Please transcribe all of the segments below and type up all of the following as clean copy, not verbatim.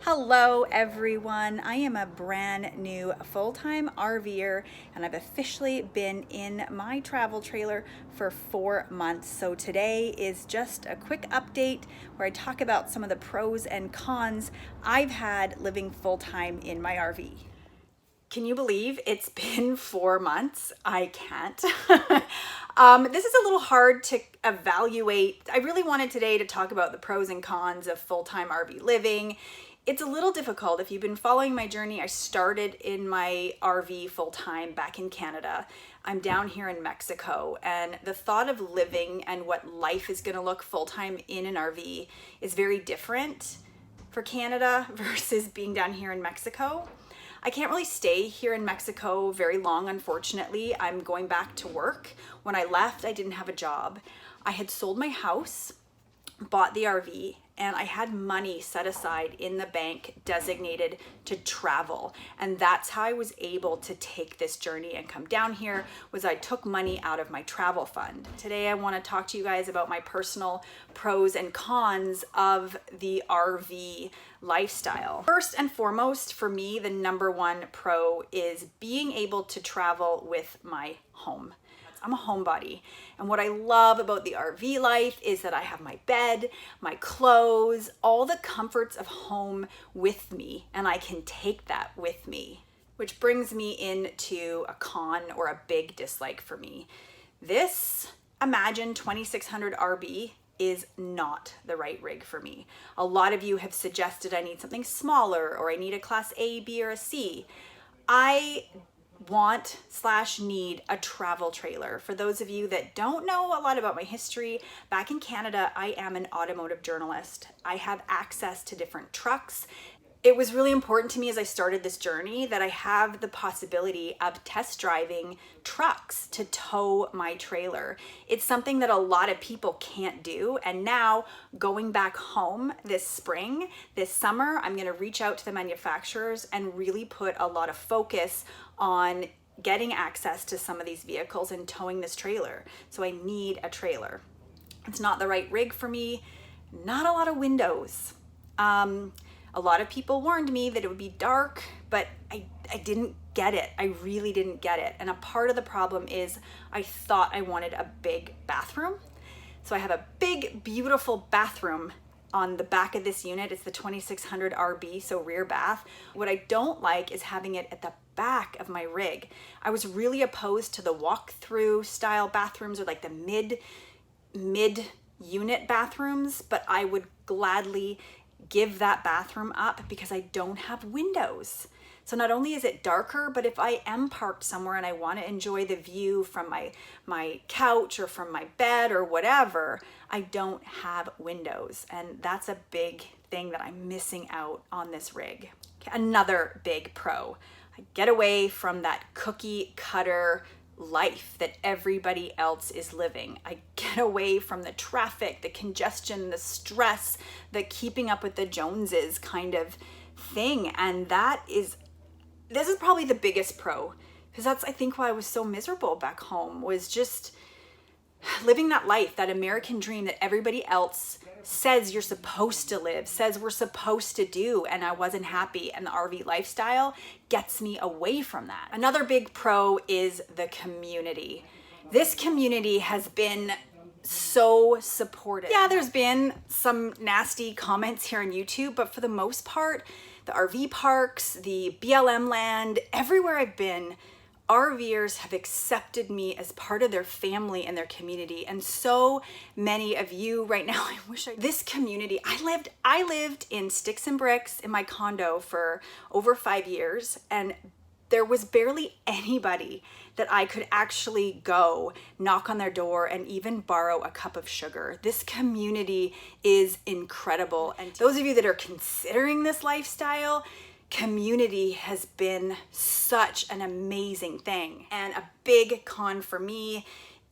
Hello everyone, I am a brand new full-time RVer and I've officially been in my travel trailer for 4 months. So today is just a quick update where I talk about some of the pros and cons I've had living full-time in my RV. Can you believe it's been 4 months? I can't. This is a little hard to evaluate. I really wanted today to talk about the pros and cons of full-time RV living. It's a little difficult. If you've been following my journey, I started in my RV full-time back in Canada. I'm down here in Mexico, and the thought of living and what life is going to look full-time in an RV is very different for Canada versus being down here in Mexico. I can't really stay here in Mexico very long, unfortunately. I'm going back to work. When I left, I didn't have a job. I had sold my house, bought the RV, and I had money set aside in the bank designated to travel. And that's how I was able to take this journey and come down here, was I took money out of my travel fund. Today I want to talk to you guys about my personal pros and cons of the RV lifestyle. First and foremost, for me, the number one pro is being able to travel with my home. I'm a homebody, and what I love about the RV life is that I have my bed, my clothes, all the comforts of home with me, and I can take that with me. Which brings me into a con or a big dislike for me. This Imagine 2600 RB is not the right rig for me. A lot of you have suggested I need something smaller, or I need a class A, B, or a C. I want/need a travel trailer. For those of you that don't know a lot about my history, back in Canada, I am an automotive journalist. I have access to different trucks. It was really important to me as I started this journey that I have the possibility of test driving trucks to tow my trailer. It's something that a lot of people can't do. And now going back home this spring, this summer, I'm going to reach out to the manufacturers and really put a lot of focus on getting access to some of these vehicles and towing this trailer. So I need a trailer. It's not the right rig for me. Not a lot of windows. A lot of people warned me that it would be dark, but I didn't get it. I really didn't get it. And a part of the problem is I thought I wanted a big bathroom. So I have a big, beautiful bathroom on the back of this unit. It's the 2600 RB, so rear bath. What I don't like is having it at the back of my rig. I was really opposed to the walk-through style bathrooms, or like the mid unit bathrooms, but I would gladly give that bathroom up because I don't have windows. So not only is it darker, but if I am parked somewhere and I want to enjoy the view from my couch or from my bed or whatever, I don't have windows. And that's a big thing that I'm missing out on this rig. Another big pro, I get away from that cookie cutter life that everybody else is living. I get away from the traffic, the congestion, the stress, the keeping up with the Joneses kind of thing. And this is probably the biggest pro, because that's, I think, why I was so miserable back home, was just living that life, that American dream that everybody else says you're supposed to live, says we're supposed to do, and I wasn't happy, and the RV lifestyle gets me away from that. Another big pro is the community. This community has been so supportive. Yeah, there's been some nasty comments here on YouTube, but for the most part, the RV parks, the BLM land, everywhere I've been, RVers have accepted me as part of their family and their community. And so many of you right now, this community, I lived in sticks and bricks in my condo for over 5 years, and there was barely anybody that I could actually go knock on their door and even borrow a cup of sugar. This community is incredible. And those of you that are considering this lifestyle, community has been such an amazing thing. And a big con for me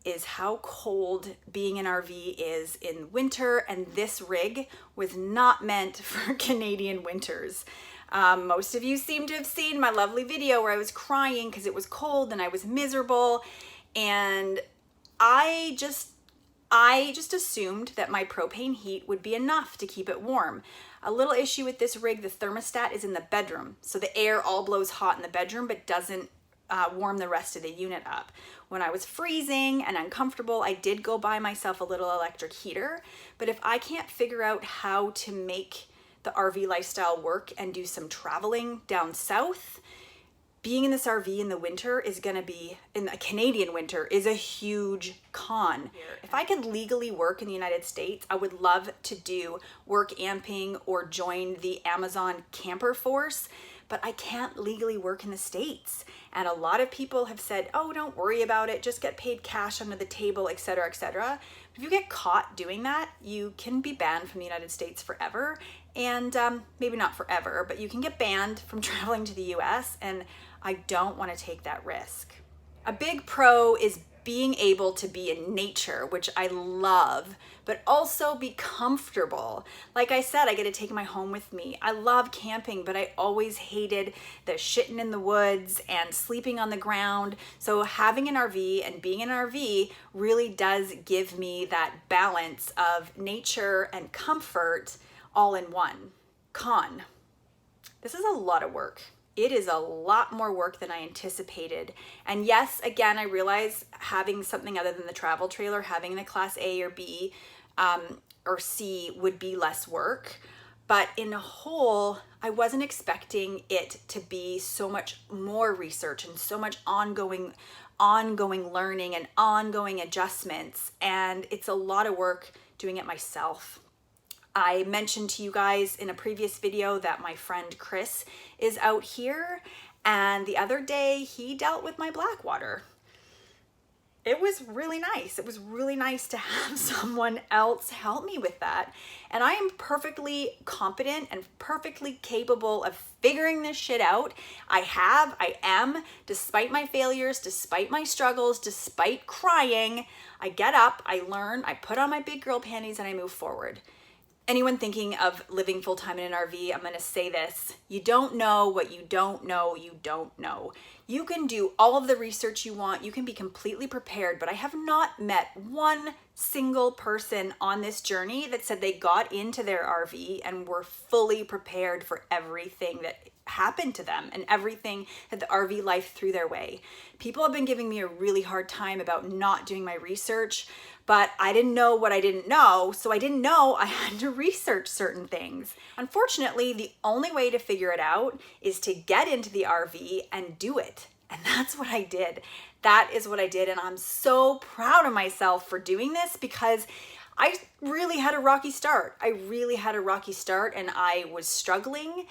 is how cold being an RV is in winter, and this rig was not meant for Canadian winters. Most of you seem to have seen my lovely video where I was crying because it was cold and I was miserable, and I just assumed that my propane heat would be enough to keep it warm. A little issue with this rig, the thermostat is in the bedroom. So the air all blows hot in the bedroom, but doesn't warm the rest of the unit up. When I was freezing and uncomfortable, I did go buy myself a little electric heater. But if I can't figure out how to make the RV lifestyle work and do some traveling down south, being in this RV in the winter is going to be, in a Canadian winter, is a huge con. If I could legally work in the United States, I would love to do work amping or join the Amazon camper force, but I can't legally work in the States. And a lot of people have said, oh, don't worry about it, just get paid cash under the table, etc., etc. If you get caught doing that, you can be banned from the United States forever. And maybe not forever, but you can get banned from traveling to the US, and I don't want to take that risk. A big pro is being able to be in nature, which I love, but also be comfortable. Like I said, I get to take my home with me. I love camping, but I always hated the shitting in the woods and sleeping on the ground. So having an RV and being in an RV really does give me that balance of nature and comfort all in one. Con: this is a lot of work. It is a lot more work than I anticipated. And yes, again, I realize having something other than the travel trailer, having the class A or B or C would be less work. But in a whole, I wasn't expecting it to be so much more research and so much ongoing learning and ongoing adjustments. And it's a lot of work doing it myself. I mentioned to you guys in a previous video that my friend Chris is out here, and the other day he dealt with my black water. It was really nice. It was really nice to have someone else help me with that. And I am perfectly competent and perfectly capable of figuring this shit out. I am, despite my failures, despite my struggles, despite crying. I get up, I learn, I put on my big girl panties, and I move forward. Anyone thinking of living full-time in an RV, I'm going to say this. You don't know what you don't know you don't know. You can do all of the research you want. You can be completely prepared, but I have not met one single person on this journey that said they got into their RV and were fully prepared for everything that happened to them and everything that the RV life threw their way. People have been giving me a really hard time about not doing my research, but I didn't know what I didn't know, so I didn't know I had to research certain things. Unfortunately, the only way to figure it out is to get into the RV and do it. And that's what I did. That is what I did, and I'm so proud of myself for doing this because I really had a rocky start. And I was struggling,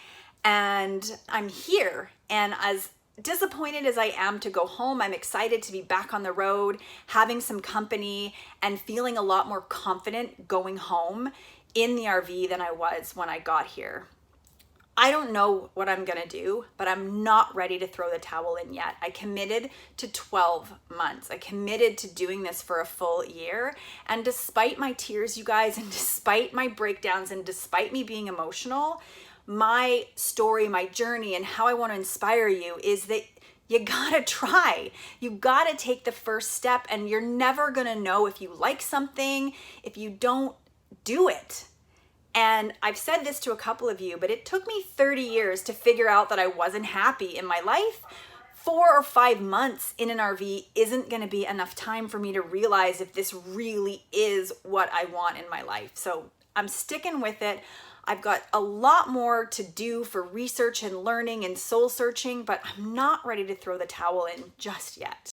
and I'm here. And as disappointed as I am to go home, I'm excited to be back on the road, having some company, and feeling a lot more confident going home in the RV than I was when I got here. I don't know what I'm gonna do, but I'm not ready to throw the towel in yet. I committed to 12 months. I committed to doing this for a full year. And despite my tears, you guys, and despite my breakdowns, and despite me being emotional, my story, my journey, and how I want to inspire you is that you gotta try. You gotta take the first step, and you're never gonna know if you like something if you don't do it. And I've said this to a couple of you, but it took me 30 years to figure out that I wasn't happy in my life. 4 or 5 months in an RV isn't going to be enough time for me to realize if this really is what I want in my life. So I'm sticking with it. I've got a lot more to do for research and learning and soul searching, but I'm not ready to throw the towel in just yet.